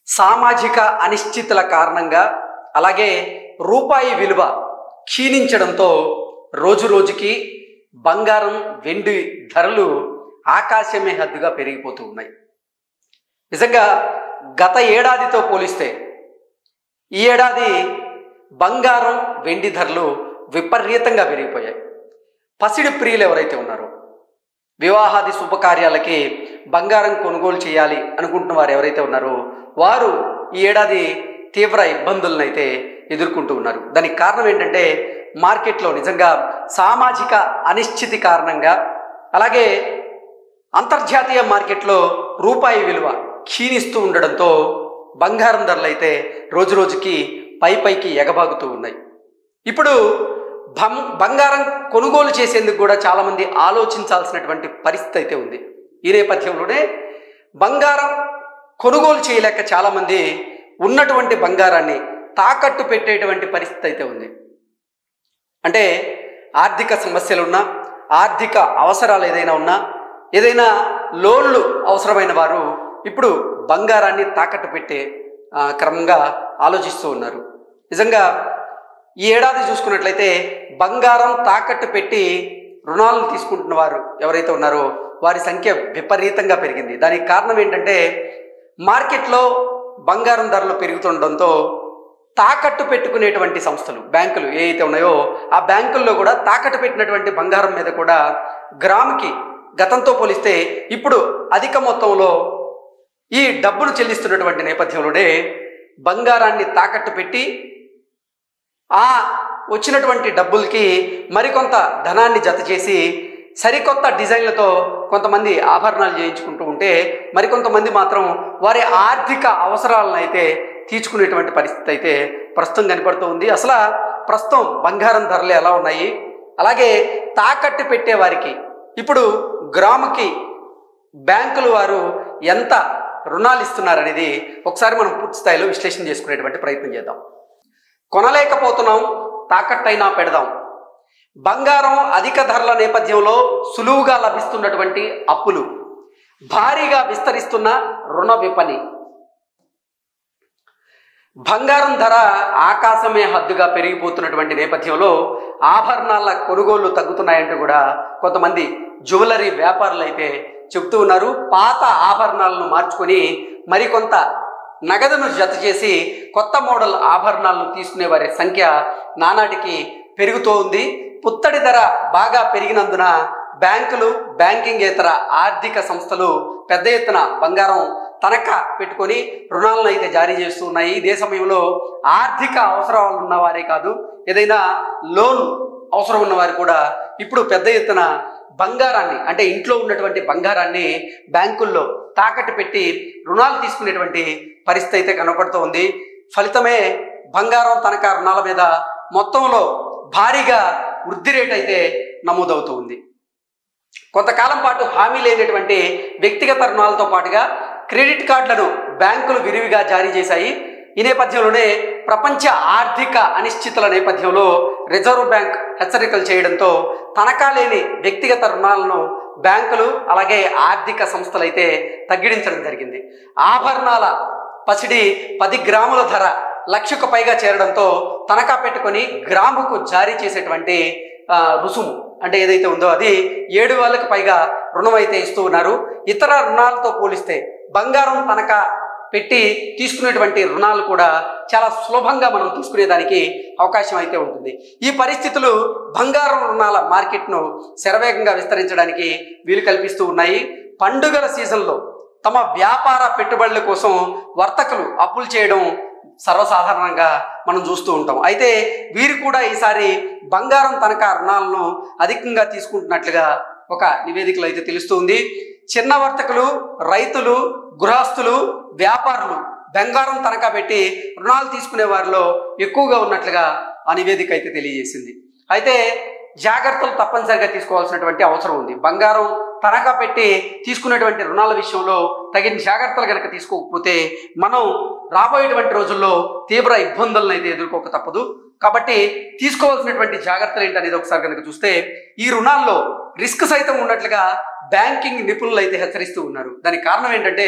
సామాజిక అనిశ్చితుల కారణంగా అలాగే రూపాయి విలువ క్షీణించడంతో రోజురోజుకి బంగారం వెండి ధరలు ఆకాశమే హద్దుగా పెరిగిపోతూ ఉన్నాయి. నిజంగా గత ఏడాదితో పోలిస్తే ఈ ఏడాది బంగారం వెండి ధరలు విపరీతంగా పెరిగిపోయాయి. పసిడి ప్రియులు ఎవరైతే ఉన్నారో, వివాహాది శుభకార్యాలకి బంగారం కొనుగోలు చేయాలి అనుకుంటున్న వారు ఎవరైతే ఉన్నారో వారు ఈ ఏడాది తీవ్ర ఇబ్బందులను అయితే ఎదుర్కొంటూ ఉన్నారు. దానికి కారణం ఏంటంటే మార్కెట్లో నిజంగా సామాజిక అనిశ్చితి కారణంగా అలాగే అంతర్జాతీయ మార్కెట్లో రూపాయి విలువ క్షీణిస్తూ ఉండడంతో బంగారం ధరలు అయితే రోజురోజుకి పైకి ఎగబాగుతూ ఉన్నాయి. ఇప్పుడు బంగారం కొనుగోలు చేసేందుకు కూడా చాలామంది ఆలోచించాల్సినటువంటి పరిస్థితి అయితే ఉంది. ఈ నేపథ్యంలోనే బంగారం కొనుగోలు చేయలేక చాలామంది ఉన్నటువంటి బంగారాన్ని తాకట్టు పెట్టేటువంటి పరిస్థితి అయితే ఉంది. అంటే ఆర్థిక సమస్యలున్నా, ఆర్థిక అవసరాలు ఏదైనా ఉన్నా, ఏదైనా లోన్లు అవసరమైన వారు ఇప్పుడు బంగారాన్ని తాకట్టు పెట్టే క్రమంగా ఆలోచిస్తూ ఉన్నారు. నిజంగా ఈ ఏడాది చూసుకున్నట్లయితే బంగారం తాకట్టు పెట్టి రుణాలను తీసుకుంటున్న వారు ఎవరైతే ఉన్నారో వారి సంఖ్య విపరీతంగా పెరిగింది. దానికి కారణం ఏంటంటే మార్కెట్లో బంగారం ధరలు పెరుగుతుండడంతో తాకట్టు పెట్టుకునేటువంటి సంస్థలు, బ్యాంకులు ఏవైతే ఉన్నాయో ఆ బ్యాంకుల్లో కూడా తాకట్టు పెట్టినటువంటి బంగారం మీద కూడా గ్రాముకి గతంతో పోలిస్తే ఇప్పుడు అధిక మొత్తంలో ఈ డబ్బులు చెల్లిస్తున్నటువంటి నేపథ్యంలోనే బంగారాన్ని తాకట్టు పెట్టి ఆ వచ్చినటువంటి డబ్బులకి మరికొంత ధనాన్ని జత చేసి సరికొత్త డిజైన్లతో కొంతమంది ఆభరణాలు చేయించుకుంటూ ఉంటే మరికొంతమంది మాత్రం వారి ఆర్థిక అవసరాలను అయితే తీర్చుకునేటువంటి పరిస్థితి అయితే ప్రస్తుతం కనపడుతూ ఉంది. అసలు ప్రస్తుతం బంగారం ధరలు ఎలా ఉన్నాయి, అలాగే తాకట్టు పెట్టే వారికి ఇప్పుడు గ్రాముకి బ్యాంకులు వారు ఎంత రుణాలు ఇస్తున్నారనేది ఒకసారి మనం పూర్తి స్థాయిలో విశ్లేషణ చేసుకునేటువంటి ప్రయత్నం చేద్దాం. కొనలేకపోతున్నాం, తాకట్టైనా పెడదాం. బంగారం అధిక ధరల నేపథ్యంలో సులువుగా లభిస్తున్నటువంటి అప్పులు, భారీగా విస్తరిస్తున్న రుణ విపణి, బంగారం ధర ఆకాశమే హద్దుగా పెరిగిపోతున్నటువంటి నేపథ్యంలో ఆభరణాల కొనుగోళ్లు తగ్గుతున్నాయంటూ కూడా కొంతమంది జ్యువెలరీ వ్యాపారులు అయితే చెబుతూ ఉన్నారు. పాత ఆభరణాలను మార్చుకొని మరికొంత నగదును జత చేసి కొత్త మోడల్ ఆభరణాలను తీసుకునే వారి సంఖ్య నానాటికి పెరుగుతూ ఉంది. పుత్తడి ధర బాగా పెరిగినందున బ్యాంకులు, బ్యాంకింగేతర ఆర్థిక సంస్థలు పెద్ద ఎత్తున బంగారం తనఖా పెట్టుకొని రుణాలను అయితే జారీ చేస్తూ ఉన్నాయి. ఇదే సమయంలో ఆర్థిక అవసరాలు ఉన్నవారే కాదు, ఏదైనా లోన్ అవసరం ఉన్నవారు కూడా ఇప్పుడు పెద్ద ఎత్తున బంగారాన్ని, అంటే ఇంట్లో ఉన్నటువంటి బంగారాన్ని బ్యాంకుల్లో తాకట్టు పెట్టి రుణాలు తీసుకునేటువంటి పరిస్థితి అయితే కనపడుతూ ఉంది. ఫలితమే బంగారం తనఖా రుణాల మీద మొత్తంలో భారీగా వృద్ధి రేటు అయితే నమోదవుతూ ఉంది. కొంతకాలం పాటు హామీ లేనటువంటి వ్యక్తిగత రుణాలతో పాటుగా క్రెడిట్ కార్డులను బ్యాంకులు విరివిగా జారీ చేశాయి. ఈ నేపథ్యంలోనే ప్రపంచ ఆర్థిక అనిశ్చితుల నేపథ్యంలో రిజర్వ్ బ్యాంక్ హెచ్చరికలు చేయడంతో తనఖా లేని వ్యక్తిగత రుణాలను బ్యాంకులు అలాగే ఆర్థిక సంస్థలు అయితే తగ్గించడం జరిగింది. ఆభరణాల పసిడి 10 గ్రాముల ధర లక్షకు పైగా చేరడంతో తనఖా పెట్టుకొని గ్రాముకు జారీ చేసేటువంటి రుసుము అంటే ఏదైతే ఉందో అది 7,000కు పైగా రుణం అయితే ఇస్తూ ఉన్నారు. ఇతర రుణాలతో పోలిస్తే బంగారం తనఖా పెట్టి తీసుకునేటువంటి రుణాలు కూడా చాలా సులభంగా మనం తీసుకునేదానికి అవకాశం అయితే ఉంటుంది. ఈ పరిస్థితులు బంగారం రుణాల మార్కెట్ను శరవేగంగా విస్తరించడానికి వీలు కల్పిస్తూ ఉన్నాయి. పండుగల సీజన్లో తమ వ్యాపార పెట్టుబడుల కోసం వర్తకులు అప్పులు చేయడం సర్వసాధారణంగా మనం చూస్తూ ఉంటాం. అయితే వీరు కూడా ఈసారి బంగారం తనఖా రుణాలను అధికంగా తీసుకుంటున్నట్లుగా ఒక నివేదికలో అయితే తెలుస్తుంది. చిన్న వర్తకులు, రైతులు, గృహస్థులు, వ్యాపారులు బంగారం తనఖా పెట్టి రుణాలు తీసుకునే వారిలో ఎక్కువగా ఉన్నట్లుగా ఆ నివేదిక అయితే తెలియజేసింది. అయితే జాగ్రత్తలు తప్పనిసరిగా తీసుకోవాల్సినటువంటి అవసరం ఉంది. బంగారం తనఖా పెట్టి తీసుకునేటువంటి రుణాల విషయంలో తగిన జాగ్రత్తలు కనుక తీసుకోకపోతే మనం రాబోయేటువంటి రోజుల్లో తీవ్ర ఇబ్బందులను అయితే ఎదుర్కోక తప్పదు. కాబట్టి తీసుకోవాల్సినటువంటి జాగ్రత్తలు ఏంటనేది ఒకసారి కనుక చూస్తే, ఈ రుణాల్లో రిస్క్ సైతం ఉన్నట్లుగా బ్యాంకింగ్ నిపుణులు అయితే హెచ్చరిస్తూ ఉన్నారు. దానికి కారణం ఏంటంటే,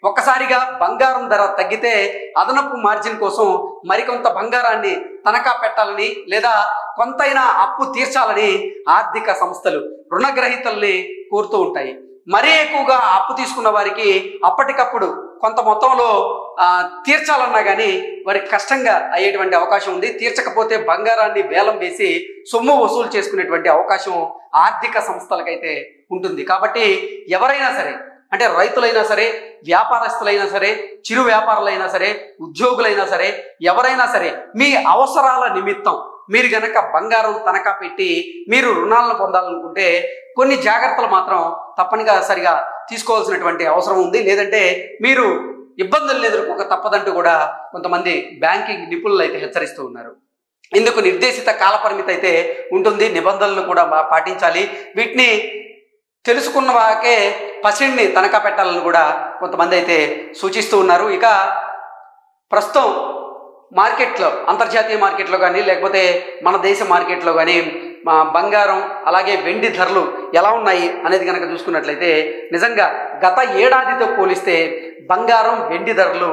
ఒక్కసారిగా బంగారం ధర తగ్గితే అదనపు మార్జిన్ కోసం మరికొంత బంగారాన్ని తనఖా పెట్టాలని లేదా కొంతైనా అప్పు తీర్చాలని ఆర్థిక సంస్థలు రుణగ్రహీతల్ని కోరుతూ ఉంటాయి. మరీ ఎక్కువగా అప్పు తీసుకున్న వారికి అప్పటికప్పుడు కొంత మొత్తంలో తీర్చాలన్నా కానీ వారికి కష్టంగా అయ్యేటువంటి అవకాశం ఉంది. తీర్చకపోతే బంగారాన్ని వేలం వేసి సొమ్ము వసూలు చేసుకునేటువంటి అవకాశం ఆర్థిక సంస్థలకైతే ఉంటుంది. కాబట్టి ఎవరైనా సరే, అంటే రైతులైనా సరే, వ్యాపారస్తులైనా సరే, చిరు వ్యాపారులైనా సరే, ఉద్యోగులైనా సరే, ఎవరైనా సరే మీ అవసరాల నిమిత్తం మీరు గనక బంగారం తనఖా పెట్టి మీరు రుణాలను పొందాలనుకుంటే కొన్ని జాగ్రత్తలు మాత్రం తప్పనిసరిగా తీసుకోవాల్సినటువంటి అవసరం ఉంది. లేదంటే మీరు ఇబ్బందులను ఎదుర్కోక తప్పదంటూ కూడా కొంతమంది బ్యాంకింగ్ నిపుణులు అయితే హెచ్చరిస్తూ ఉన్నారు. ఇందుకు నిర్దేశిత కాలపరిమితి అయితే ఉంటుంది, నిబంధనలను కూడా పాటించాలి. వీటిని తెలుసుకున్న వాకే పసిడిని తనఖా పెట్టాలని కూడా కొంతమంది అయితే సూచిస్తూ ఉన్నారు. ఇక ప్రస్తుతం మార్కెట్లో, అంతర్జాతీయ మార్కెట్లో కానీ లేకపోతే మన దేశ మార్కెట్లో కానీ బంగారం అలాగే వెండి ధరలు ఎలా ఉన్నాయి అనేది కనుక చూసుకున్నట్లయితే, నిజంగా గత ఏడాదితో పోలిస్తే బంగారం వెండి ధరలు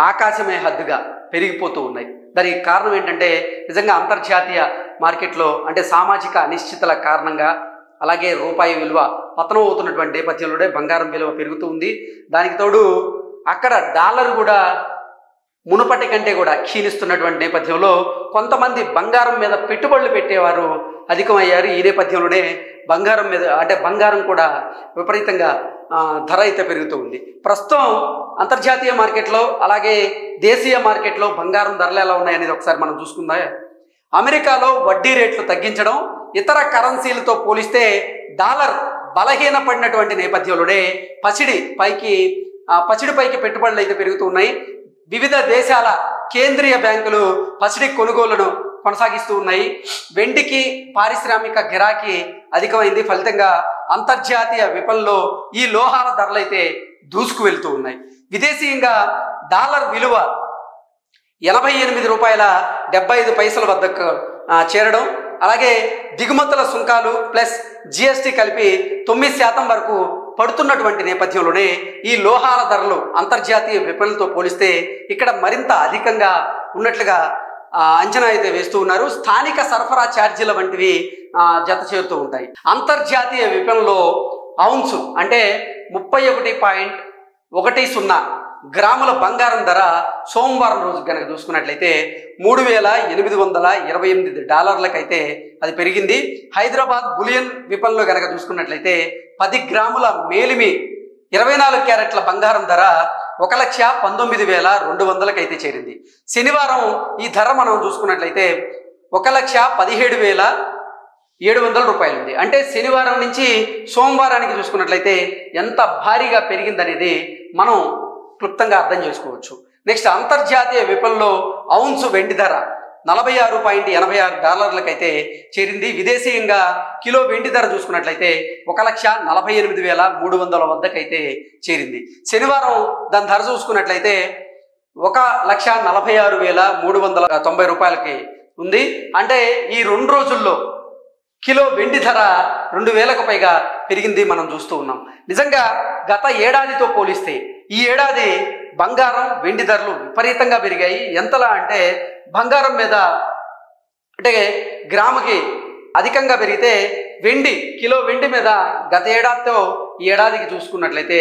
ఆకాశమే హద్దుగా పెరిగిపోతూ ఉన్నాయి. దానికి కారణం ఏంటంటే, నిజంగా అంతర్జాతీయ మార్కెట్లో అంటే సామాజిక అనిశ్చితల కారణంగా అలాగే రూపాయి విలువ పతనం అవుతున్నటువంటి నేపథ్యంలోనే బంగారం విలువ పెరుగుతూ ఉంది. దానికి తోడు అక్కడ డాలర్ కూడా మునుపటి కంటే కూడా క్షీణిస్తున్నటువంటి నేపథ్యంలో కొంతమంది బంగారం మీద పెట్టుబడులు పెట్టేవారు అధికమయ్యారు. ఈ నేపథ్యంలోనే బంగారం మీద అంటే బంగారం కూడా విపరీతంగా ధర అయితే పెరుగుతూ ఉంది. ప్రస్తుతం అంతర్జాతీయ మార్కెట్లో అలాగే దేశీయ మార్కెట్లో బంగారం ధరలు ఎలా ఉన్నాయనేది ఒకసారి మనం చూసుకుందాం. అమెరికాలో వడ్డీ రేట్లు తగ్గించడం, ఇతర కరెన్సీలతో పోలిస్తే డాలర్ బలహీనపడినటువంటి నేపథ్యంలోనే పసిడిపైకి పెట్టుబడులు అయితే పెరుగుతూ ఉన్నాయి. వివిధ దేశాల కేంద్రీయ బ్యాంకులు పసిడి కొనుగోళ్లను కొనసాగిస్తూ ఉన్నాయి. వెండికి పారిశ్రామిక గిరాకీ అధికమైంది. ఫలితంగా అంతర్జాతీయ విపణిలో ఈ లోహాల ధరలు అయితే దూసుకు వెళ్తూ ఉన్నాయి. విదేశీయంగా డాలర్ విలువ $88.75 వద్దకు చేరడం, అలాగే దిగుమతుల సుంకాలు ప్లస్ జిఎస్టీ కలిపి 9% వరకు పడుతున్నటువంటి నేపథ్యంలోనే ఈ లోహాల ధరలు అంతర్జాతీయ విపణులతో పోలిస్తే ఇక్కడ మరింత అధికంగా ఉన్నట్లుగా అంచనా అయితే వేస్తూ ఉన్నారు. స్థానిక సరఫరా ఛార్జీల వంటివి జత చేరుతూ ఉంటాయి. అంతర్జాతీయ విపణిలో ఔన్సు అంటే 31.10 గ్రాముల బంగారం ధర సోమవారం రోజు కనుక చూసుకున్నట్లయితే $3,828 అయితే అది పెరిగింది. హైదరాబాద్ బులియన్ విపణిలో కనుక చూసుకున్నట్లయితే 10 గ్రాముల మేలిమి 24 క్యారెట్ల బంగారం ధర 1,19,200 అయితే చేరింది. శనివారం ఈ ధర మనం చూసుకున్నట్లయితే 1,17,700 ఉంది. అంటే శనివారం నుంచి సోమవారానికి చూసుకున్నట్లయితే ఎంత భారీగా పెరిగిందనేది మనం క్లుప్తంగా అర్థం చేసుకోవచ్చు. నెక్స్ట్ అంతర్జాతీయ విపణిలో ఔన్సు వెండి ధర $40.86 అయితే చేరింది. విదేశీయంగా కిలో వెండి ధర చూసుకున్నట్లయితే 1,48,300 వద్దకైతే చేరింది. శనివారం దాని ధర చూసుకున్నట్లయితే 1,46,390 ఉంది. అంటే ఈ 2 రోజుల్లో కిలో వెండి ధర 2,000కు పైగా పెరిగింది మనం చూస్తూ ఉన్నాం. నిజంగా గత ఏడాదితో పోలిస్తే ఈ ఏడాది బంగారం వెండి ధరలు విపరీతంగా పెరిగాయి. ఎంతలా అంటే బంగారం మీద అంటే గ్రాముకి అధికంగా పెరిగితే కిలో వెండి మీద గత ఏడాదితో ఈ ఏడాదికి చూసుకున్నట్లయితే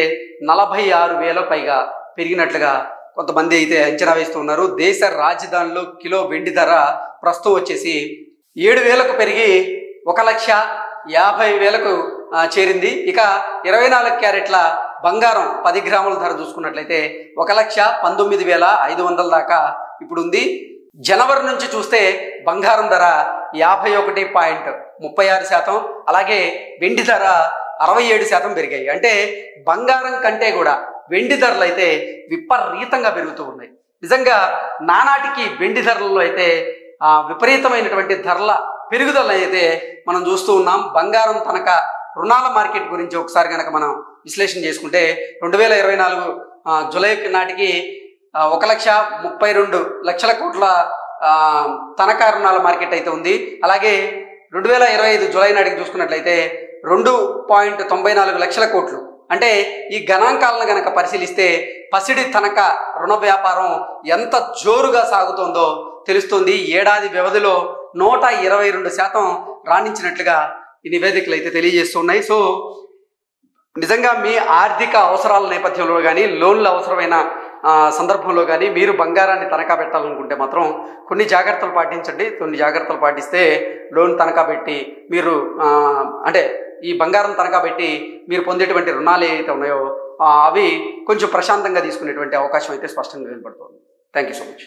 46,000 పైగా పెరిగినట్లుగా కొంతమంది అయితే అంచనా వేస్తున్నారు. దేశ రాజధానిలో కిలో వెండి ధర ప్రస్తుతం వచ్చేసి 7,000కు పెరిగి 1,50,000కు చేరింది. ఇక 24 క్యారెట్ల బంగారం 10 గ్రాముల ధర చూసుకున్నట్లయితే 1,19,500 దాకా ఇప్పుడు ఉంది. జనవరి నుంచి చూస్తే బంగారం ధర 51.36%, అలాగే వెండి ధర 67% పెరిగాయి. అంటే బంగారం కంటే కూడా వెండి ధరలు అయితే విపరీతంగా పెరుగుతూ ఉన్నాయి. నిజంగా నానాటికి వెండి ధరలలో అయితే విపరీతమైనటువంటి ధరల పెరుగుదల అయితే మనం చూస్తూ ఉన్నాం. బంగారం తనఖా రుణాల మార్కెట్ గురించి ఒకసారి కనుక మనం విశ్లేషణ చేసుకుంటే 2024 జూలై నాటికి 1,32,00,000 కోట్ల తనఖా రుణాల మార్కెట్ అయితే ఉంది. అలాగే 2025 జూలై నాటికి చూసుకున్నట్లయితే 2.94 లక్షల కోట్లు. అంటే ఈ గణాంకాలను కనుక పరిశీలిస్తే పసిడి తనఖా రుణ వ్యాపారం ఎంత జోరుగా సాగుతోందో తెలుస్తుంది. ఏడాది వ్యవధిలో 122% రాణించినట్లుగా ఈ నివేదికలు అయితే తెలియజేస్తున్నాయి. సో నిజంగా మీ ఆర్థిక అవసరాల నేపథ్యంలో కానీ, లోన్లు అవసరమైన సందర్భంలో కానీ మీరు బంగారాన్ని తనఖా పెట్టాలనుకుంటే మాత్రం కొన్ని జాగ్రత్తలు పాటించండి. కొన్ని జాగ్రత్తలు పాటిస్తే లోన్ తనఖా పెట్టి మీరు అంటే ఈ బంగారం తనఖా పెట్టి మీరు పొందేటువంటి రుణాలు ఏవైతే ఉన్నాయో అవి కొంచెం ప్రశాంతంగా తీసుకునేటువంటి అవకాశం అయితే స్పష్టంగా కనబడుతుంది. Thank you so much.